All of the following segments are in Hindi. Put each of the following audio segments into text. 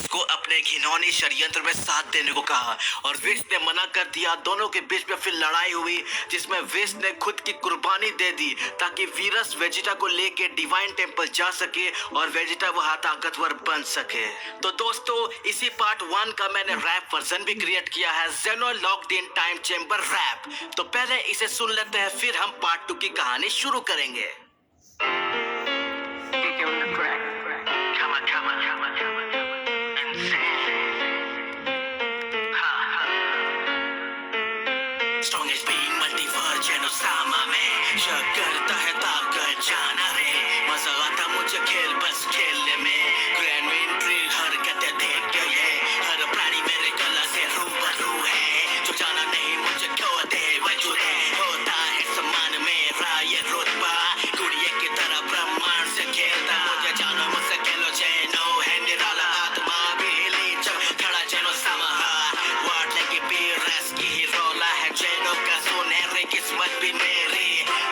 को अपने घिनौनी षड्यंत्र में साथ देने को कहा और विश ने मना कर दिया। दोनों के बीच में फिर लड़ाई हुई जिसमें विश ने खुद की कुर्बानी दे दी ताकि वीरस वेजिटा को लेके डिवाइन टेंपल जा सके और वेजिटा वहां ताकतवर बन सके। तो दोस्तों इसी पार्ट 1 का मैंने रैप वर्जन भी क्रिएट किया है, Zeno locked in time chamber wrap. तो पहले इसे सुन लेते हैं, फिर हम पार्ट 2 की कहानी शुरू करेंगे। Strongest being multiverse जेनोसामा में शक करता है ताकत जाना रे, मजा आता मुझे खेल बस खेलने में। ग्रैंड एंट्री हरकतें देख के ये हर प्राणी मेरे कला से रूबरू है। जो जाना नहीं मुझे खो दे वजूदे होता है सम्मान मेरा ये रुतबा, गुड़िया की तरह ब्रह्मांड से खेलता। मुझे जानो मुझसे खेलो जेनो है निराला आत्मा भी हिली जब खड़ा जेनोसामा वाट लगी पीरस की ही रोला है जेनो का सुनहरी किस्मत भी मेरी।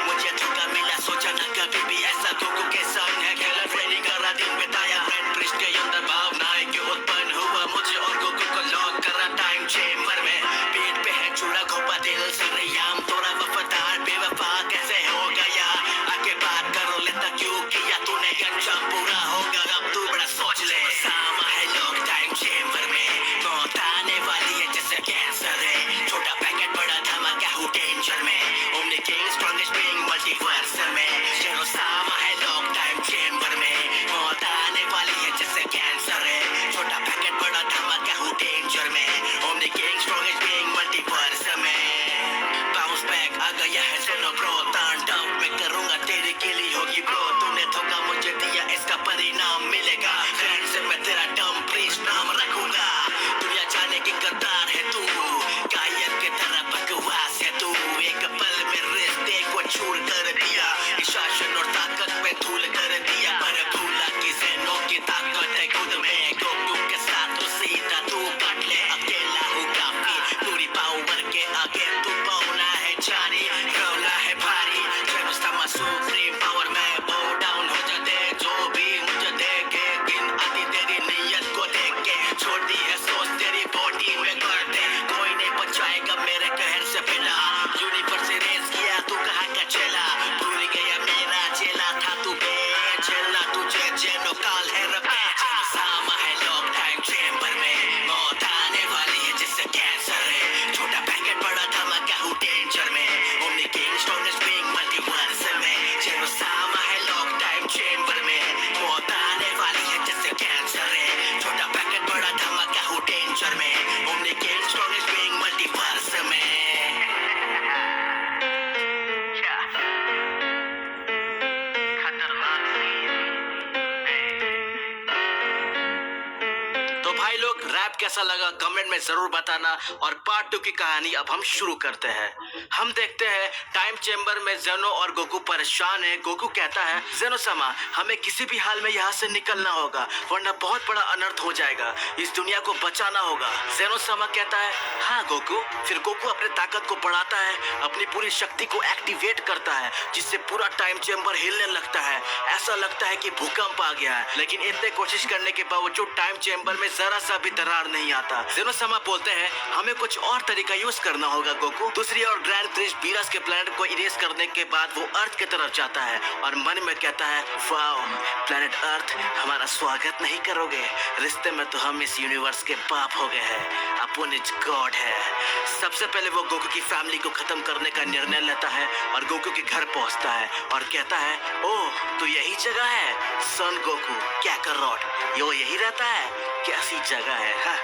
मुझे धोखा मिला सोचा न कभी भी ऐसा गोकू के संग है खेला ट्रेनिंग करा दिन बिताया फ्रेंड प्रिस्ट के अंदर भावनाएं क्यों उत्पन्न हुआ मुझे और गोकू को लॉक करा टाइम चेंबर में। पीठ पे है चूड़ा खोपा दिल सरयाम तोरा वफादार बेवफा कैसे हो गया, आगे बात करो लेता क्यों किया तूने अंजाम पूरा होगा अब तू बड़ा सोच ले। सामा है लोग टाइम चेंबर में मौत आने वाली है जैसे कैंसर है, छोटा पैकेट बड़ा धमाका हूँ डेंजर में। Omni king strongest being multiverse में जेनोसामा है लोग टाइम चेंबर में मौत आने वाली है जैसे कैंसर है, छोटा पैकेट बड़ा धमाका हूँ डेंजर में। Omni king strongest being multiverse में बाउंस बैक आ गया है जेनो ब्रो, तांडव मैं करूंगा तेरे के लिए होगी ब्रो। तूने धोखा मुझे दिया इसका परिणाम मिलेगा, फ्रेंड से मैं तेरा डम प्रीस्ट नाम रखूंगा। दुनिया जाने की कतार है तू, कायर के तरह बकवास है तू। एक पल में रिश्ते को चूर कर दिया, शासन और ताकत में धूल कर दिया, पर भूला कि ज़ेनो की ताकत है खुद में। गोकू के साथ तो सीधा तू काट ले, अकेला हूँ काफी पूरी पावर के आगे तू पौना है जानी रौला है भारी। जेनोसामा सुप्रीम पावर में बो डाउन हो जाते जो भी मुझे देखे, गिन आती तेरी नीयत को देख के छोड़ दी है सोच तेरी बॉडी में कर दे। कोई नहीं बचाएगा मेरे कहर से बिना, यूनिवर्स से रेस किया तू कहाँ का चला, भूल गया मेरा चेला था तू बे चेला तुझे जेनो काल है रबे। जेनोसामा है लोग टाइम चेंबर में मौत आने वाली है जिससे कैंसर है, छोटा पैकेट बड़ा धमाका हूँ डेंजर में। Omni king strongest being multiverse में जेनोसामा है लोग टाइम चेंबर में मौत आने वाली है जिससे कैंसर है, छोटा पैकेट बड़ा धमाका हूँ डेंजर में। Omni king strongest being multiverse में। तो भाई लोग रैप कैसा लगा कमेंट में जरूर बताना, और पार्ट 2 की कहानी अब हम शुरू करते हैं। हम देखते हैं टाइम चेंबर में ज़ेनो और गोकू परेशान है। गोकू कहता है ज़ेनोसामा हमें किसी भी हाल में यहाँ से निकलना होगा वरना बहुत बड़ा अनर्थ हो जाएगा, इस दुनिया को बचाना होगा। ज़ेनोसामा कहता है हाँ गोकू। फिर गोकू अपने ताकत को बढ़ाता है, अपनी पूरी शक्ति को एक्टिवेट करता है जिससे पूरा टाइम चेंबर हिलने लगता है। ऐसा लगता है कि भूकंप आ गया है, लेकिन इतने कोशिश करने के बावजूद टाइम चेंबर में जरा सा भी दरार नहीं आता। ज़ेनोसामा बोलते हैं हमें कुछ और तरीका यूज करना होगा गोकू। दूसरी ओर ग्रैंड प्रिस्ट वीरस के प्लेनेट को इरेज करने के बाद वो अर्थ की तरफ जाता है और मन में कहता है वाओ प्लेनेट अर्थ हमारा स्वागत नहीं करोगे, रिश्ते में तो हम इस यूनिवर्स के बाप हो गए हैं, अपन इज गॉड है। सबसे पहले वो गोकू की फैमिली को खत्म करने का निर्णय लेता है और गोकू के घर पहुंचता है और कहता है ओह तो यही जगह है सन गोकू क्या कर रॉट यो यही रहता है, कैसी जगह है। हाँ।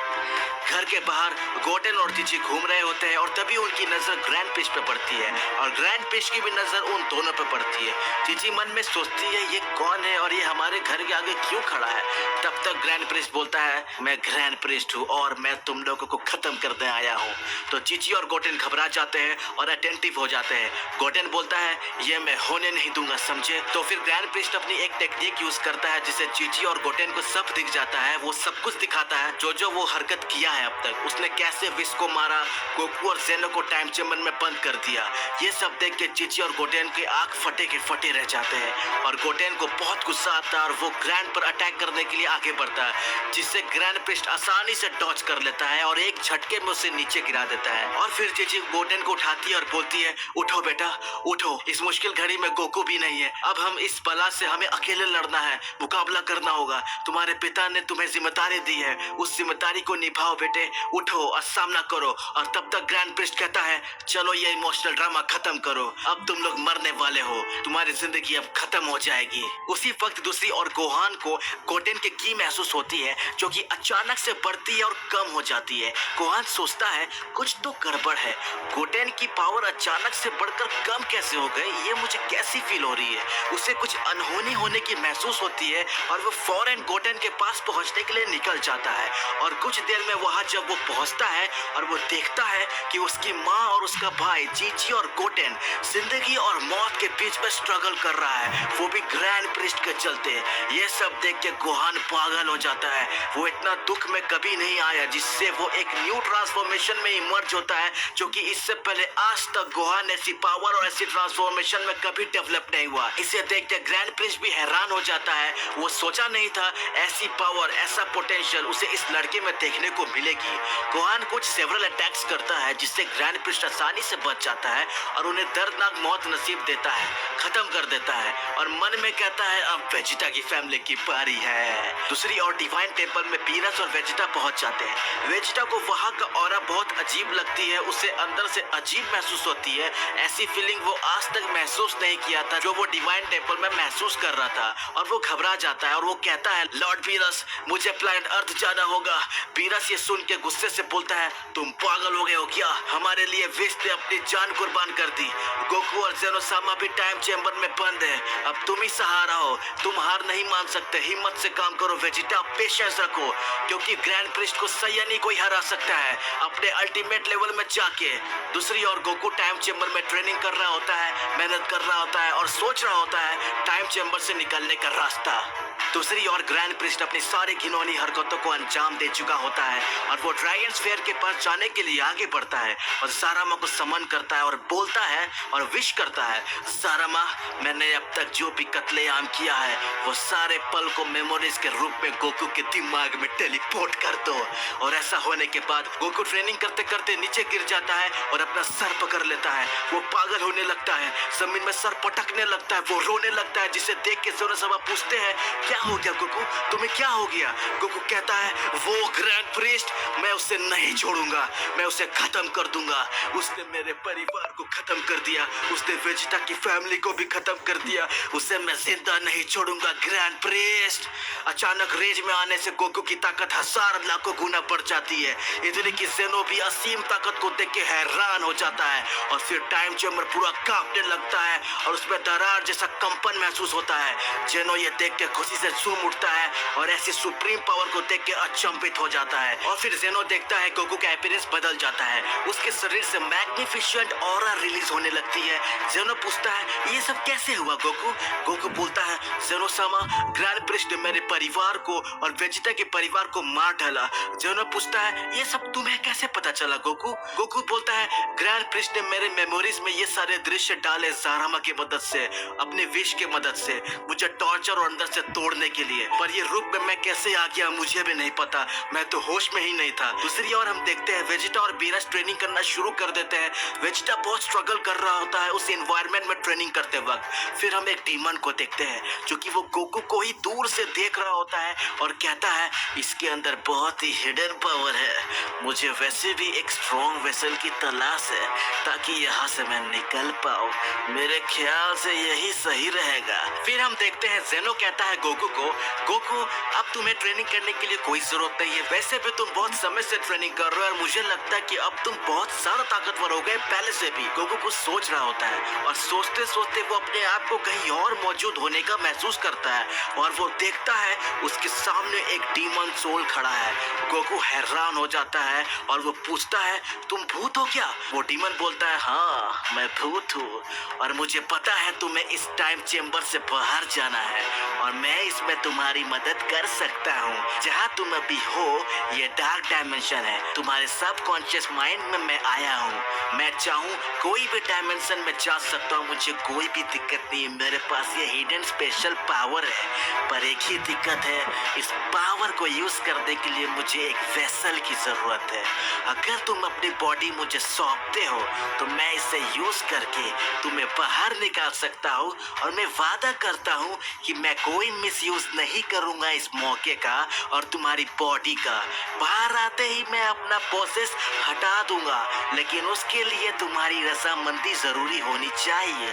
घर के बाहर गोटेन और चीची घूम रहे होते हैं और तभी उनकी नजर ग्रैंड प्रिस्ट पे पड़ती है और ग्रैंड प्रिस्ट की भी नजर उन दोनों पे पड़ती है। चीची मन में सोचती है ये कौन है और ये हमारे घर के आगे क्यों खड़ा है। तब तक ग्रैंड प्रिस्ट बोलता है मैं ग्रैंड प्रिस्ट हूँ और मैं तुम लोगों को खत्म करने आया हूँ। तो चीची और गोटेन घबरा जाते हैं और अटेंटिव हो जाते हैं। गोटेन बोलता है ये मैं होने नहीं दूंगा समझे। तो फिर ग्रैंड प्रिस्ट अपनी एक टेक्निक यूज करता है जिससे चीची और गोटेन को सब दिख जाता है, वो सब कुछ दिखाता है जो वो हरकत हरकत किया है अब तक, उसने कैसे विश को मारा, गोकू और जेनो को टाइम चेम्बर में बंद कर दिया। ये सब देख के चिची और गोटेन के आंख फटे के फटे रह जाते हैं और गोटेन को बहुत गुस्सा आता है और वो ग्रैंड पर अटैक करने के लिए आगे बढ़ता है, जिससे ग्रैंड प्रिस्ट आसानी से डॉज कर लेता है और एक झटके में उसे नीचे गिरा देता है। और फिर चिची गोटेन को उठाती है और बोलती है, उठो बेटा उठो, इस मुश्किल घड़ी में गोकू भी नहीं है, अब हम इस बला से हमें अकेले लड़ना है, मुकाबला करना होगा। तुम्हारे पिता ने तुम्हें जिम्मेदारी दी है, उस जिम्मेदारी को निभाओ बेटे, उठो और सामना करो। और तब तक ग्रैंड प्रिस्ट कहता है, चलो ये इमोशनल ड्रामा खत्म करो, अब तुम लोग मरने वाले हो, तुम्हारी जिंदगी अब खत्म हो जाएगी। उसी वक्त दूसरी और गोहान को गोटेन की की महसूस होती है, जो कि अचानक से बढ़ती है और कम हो जाती है। गोहान सोचता है कुछ तो गड़बड़ है, गोटेन की पावर अचानक से बढ़कर कम कैसे हो गई, ये मुझे कैसी फील हो रही है। उसे कुछ अनहोनी होने की महसूस होती है और वो फौरन गोटेन के पास पहुंचने के लिए निकल जाता है। और कुछ देर में वहां जब वो पहुंचता है और वो देखता है कि उसकी माँ और उसका भाई चीची और गोटेन जिंदगी और मौत के बीच में स्ट्रगल कर रहा है, वो भी ग्रैंड प्रिस्ट के चलते। ये सब देख के गोहान पागल हो जाता है, वो इतना दुख में कभी नहीं आया, जिससे वो एक न्यू ट्रांसफॉर्मेशन में इमर्ज होता है, जो कि इससे पहले आज तक गोहान ऐसी पावर और ऐसी ट्रांसफॉर्मेशन में कभी डेवलप नहीं हुआ। इसे देख के ग्रैंड प्रिस्ट भी हैरान हो जाता है, वो सोचा नहीं था ऐसी पावर ऐसा पोटेंशियल उसे इस लड़के में देखने को मिलेगी। गोहान कुछ सेवरल अटैक्स करता है, जिससे ग्रैंड प्रिस्ट आसानी से बच जाता है और उन्हें दर्दनाक मौत नसीब देता है, खत्म कर देता है और मन में कहता है अब वेजिटा की फैमिली की बारी है। दूसरी और डिवाइन टेंपल में बीरस और वेजिटा पहुंच जाते हैं। वेजिटा को वहां का ऑरा बहुत अजीब लगती है, उसे अंदर से अजीब महसूस होती है, ऐसी फीलिंग वो आज तक महसूस नहीं किया था जो वो डिवाइन टेंपल में महसूस कर रहा था। और वो घबरा जाता है और वो कहता है, लॉर्ड बीरस मुझे प्लैनेट अर्थ जाना होगा। बीरस ये सुन के गुस्से से बोलता है, तुम पागल हो गए हो क्या, हमारे लिए विश ने अपनी जान कुर्बान कर दी, गोकू और जेनोसामा भी टाइम चेंबर में बंद है, अब तुम ही सहारा हो, तुम हार नहीं मान सकते, हिम्मत से काम करो वेजिटा, पेशेंस रखो, क्योंकि ग्रैंड प्रिस्ट को सही कोई हरा सकता है अपने अल्टीमेट लेवल में जाके। दूसरी ओर गोकू टाइम चेंबर में ट्रेनिंग कर रहा होता है, मेहनत कर रहा होता है और सोच रहा होता है टाइम चेंबर से निकलने का रास्ता। दूसरी ओर ग्रैंड प्रिस्ट अपनी सारी घिनौनी हरकतों को अंजाम दे चुका होता है और वो ड्रैगन्स फेयर के पास जाने के लिए आगे बढ़ता है और सारामा को समन करता है और बोलता है और विश करता है, सारामा मैंने अब तक जो भी कत्लेआम किया है वो सारे पल को मेमोरीज के रूप में गोकू के दिमाग में टेलीपोर्ट कर दो। और ऐसा होने के बाद गोकू ट्रेनिंग करते करते नीचे गिर जाता है और अपना सर पकड़ लेता है, वो पागल होने लगता है, जमीन में सर पटकने लगता है, वो रोने लगता है, जिसे देख के जेनोसामा पूछते हैं, क्या हो गया गोकू, तुम्हें क्या हो गया? गोकू कहता है, वो ग्रैंड प्रिस्ट, मैं उसे नहीं छोड़ूंगा, मैं उसे खत्म कर दूंगा, उसने मेरे परिवार को खत्म कर दिया, उसने वेजिटा की फैमिली को भी खत्म कर दिया, उसे मैं जिंदा नहीं छोड़ूंगा ग्रैंड प्रिस्ट। अचानक रेज में आने से गोकू की ताकत हजार लाखों गुना बढ़ जाती है, इतनी कि जेनो भी असीम ताकत को देख के हैरान हो जाता है और फिर टाइम चेंबर पूरा कांपने लगता है और उसमें दरार जैसा कंपन महसूस होता है। जेनो ये देख के खुशी से झूम उठता है और ऐसी सुप्रीम पावर को देख के अचंभित हो जाता है। और फिर जेनो देखता है गोकू का अपीयरेंस बदल जाता है, उसके शरीर से मैग्निफिसेंट ऑरा रिलीज होने लगती है। जेनो पूछता है, ये सब कैसे हुआ गोकू? गोकू बोलता है, जेनो-सामा, ग्रैंड प्रिस्ट ने मेरे परिवार को और वेजिटा के परिवार को मार डाला। जेनो पूछता है, ये सब तुम्हें कैसे पता चला गोकू? गोकू बोलता है, ग्रैंड प्रिस्ट ने मेरे मेमोरीज में ये सारे दृश्य डाले सारामा की मदद से, अपने विश के मदद से, मुझे टॉर्चर और अंदर से तोड़ने के लिए, पर ये रूप में मैं कैसे आ गया मुझे भी नहीं पता, मैं तो होश में ही नहीं था। दूसरी ओर हम देखते हैं वेजिटा और बीरस ट्रेनिंग करना शुरू कर देते हैं। वेजिटा बहुत स्ट्रगल कर रहा होता है उस एनवायरनमेंट में ट्रेनिंग करते वक्त। फिर हम एक डीमन को देखते हैं जो कि वो गोकू को ही दूर से देख रहा होता है और कहता है, इसके अंदर बहुत ही हिडन पावर है, मुझे वैसे भी एक स्ट्रॉन्ग वेसल की तलाश है ताकि यहाँ से मैं निकल पाऊँ, मेरे ख्याल से यही सही रहेगा। फिर हम देखते हैं जेनो कहता है गोकू को, गोकू अब तुम्हें ट्रेनिंग करने के लिए कोई जरूरत नहीं है, वैसे भी तुम बहुत समय से ट्रेनिंग कर रहे हो और मुझे लगता है कि अब तुम बहुत ज्यादा ताकतवर हो गए पहले से भी। गोकू कुछ सोच रहा होता है और सोचते सोचते वो अपने आप को कहीं और मौजूद होने का महसूस करता है और वो देखता है उसके सामने एक डीमन सोल खड़ा है। गोकू हैरान हो जाता है और वो पूछता है, तुम भूत हो क्या? वो डीमन बोलता है, हाँ मैं भूत हूँ और मुझे पता है तुम्हें इस टाइम चेंबर से बाहर जाना है और मैं इसमें तुम्हारी मदद कर सकता हूँ। जहाँ तुम अभी हो ये डार्क डायमेंशन है, तुम्हारे सबकॉन्शियस माइंड में मैं आया हूँ। मैं चाहूँ कोई भी डायमेंशन में जा सकता हूँ, मुझे कोई भी दिक्कत नहीं है। मेरे पास ये हिडन स्पेशल पावर है, पर एक ही दिक्कत है, इस पावर को यूज करने के लिए मुझे एक वेसल की जरूरत है। अगर तुम अपनी बॉडी मुझे सौंपते हो तो मैं इसे यूज करके तुम्हें बाहर निकाल सकता हूँ, और मैं वादा करता हूँ कि मैं कोई मिसयूज नहीं करूंगा इस मौके का और तुम्हारी बॉडी का। बाहर आते ही मैं अपना प्रोसेस हटा दूंगा, लेकिन उसके लिए तुम्हारी रजामंदी जरूरी होनी चाहिए।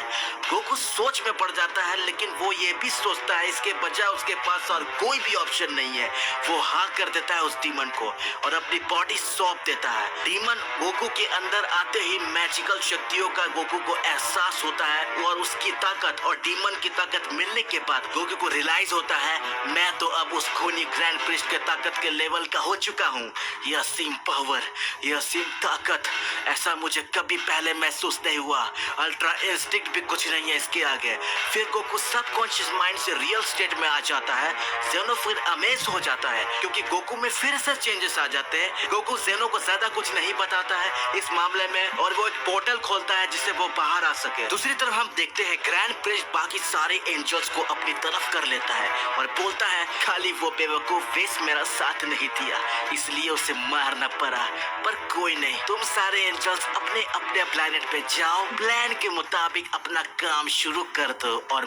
गोकू सोच में पड़ जाता है, लेकिन वो ये भी सोचता है इसके बजाय उसके पास और कोई भी ऑप्शन नहीं है। वो हाँ कर देता है उस डीमन को और अपनी बॉडी सौंप देता है। डीमन गोकू के अंदर आते ही मैजिकल शक्तियों का गोकू को एहसास होता है, और उसकी ताकत और डीमन की ताकत मिलने के बाद गोकू को रियलाइज होता है, मैं तो अब उस खूनी ग्रैंड प्रिस्ट के ताकत के लेवल का हो चुका हूँ। यह असीम पावर, यह असीम ताकत, ऐसा मुझे कभी पहले महसूस नहीं हुआ। अल्ट्रा इंस्टिंक्ट भी कुछ नहीं है इसके आगे। फिर गोकू सबकॉन्शियस माइंड से रियल स्टेट में आ जाता है। जेनो फिर अमेज हो जाता है क्योंकि गोकू में फिर से चेंजेस आ जाते हैं। गोकू जेनो को ज्यादा कुछ नहीं बताता है इस मामले में, और वो एक पोर्टल खोलता है जिससे वो बाहर आ सके। दूसरी तरफ हम देखते हैं ग्रैंड प्रिस्ट बाकी सारे एंजल्स को अपनी तरफ कर लेता है और बोलता है, खाली वो बेवकूफ वेस मेरा साथ नहीं दिया, इसलिए उसे मारना पड़ा। पर कोई नहीं, तुम सारे एंजल्स अपने अपने प्लेनेट पे जाओ, प्लान के मुताबिक अपना काम शुरू कर दो, और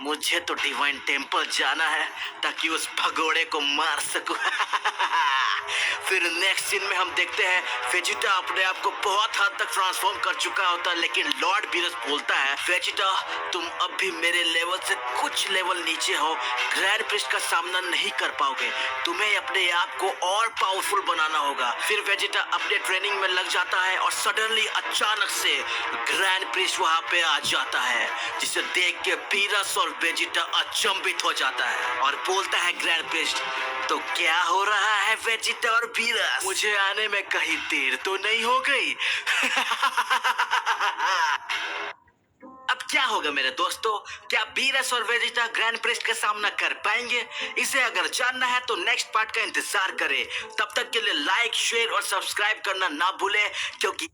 मुझे तो डिवाइन टेम्पल जाना है ताकि उस भगोड़े को मार सकूं। फिर नेक्स्ट सीन में हम देखते हैं वेजिटा अपने आप को बहुत हद तक ट्रांसफॉर्म कर चुका होता है, लेकिन लॉर्ड बीरस बोलता है, वेजिटा तुम अब भी मेरे लेवल से कुछ लेवल नीचे हो, ग्रैंड प्रिस्ट का सामना नहीं कर पाओगे, तुम्हें अपने आप को और पावरफुल बनाना होगा। फिर वेजिटा अपने ट्रेनिंग में लग जाता है और सडनली अचानक से ग्रैंड प्रिस्ट वहां पे आ जाता है, जिसे देख के बीरस और वेजिटा अचंभित हो जाता है और बोलता है ग्रैंड प्रिस्ट, तो क्या हो रहा है वेजिटा और बीरस? मुझे आने में कहीं देर तो नहीं हो गई? अब क्या होगा मेरे दोस्तों, क्या बीरस और वेजिटा ग्रैंड प्रिस्ट का सामना कर पाएंगे? इसे अगर जानना है तो नेक्स्ट पार्ट का इंतजार करें। तब तक के लिए लाइक, शेयर और सब्सक्राइब करना ना भूलें, क्योंकि